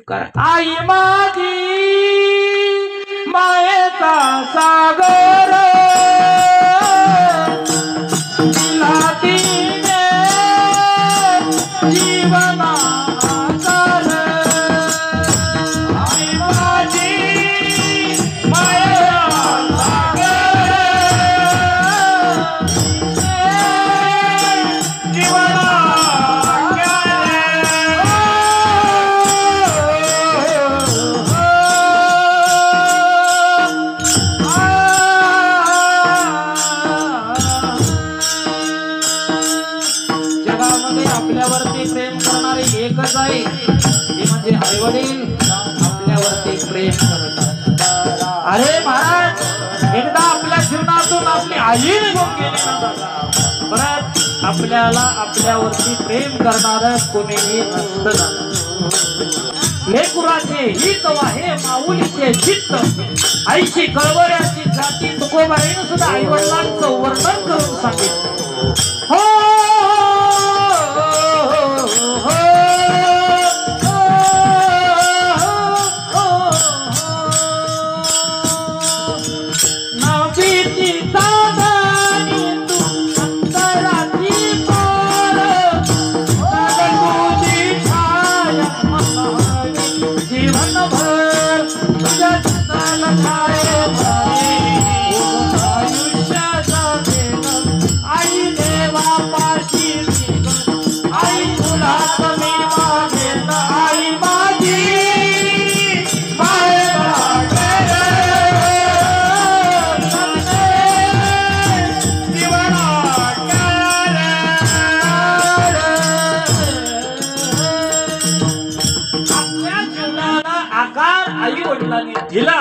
कर आई माझी मायेचा सागर तिला तिने जीवना आकार आई माझी मायेचा सागर जीवना आपल्यावरती प्रेम करणारे एकच आहे ते म्हणजे आई वडील आपल्यावरती प्रेम करतात। अरे महाराज एकदा आपल्या जीवनातून आपली आई निघून गेली ना परत आपल्याला आपल्यावरती प्रेम करणार कोणीही नसतं। लेकुराचे हित वाहे माऊलीचे चित्त आईची कळवळ्याची जाती तुकोबाईने सुद्धा आई वडिलांचं वर्णन करून सांगितलं। हो आई वडिलांनी दिला।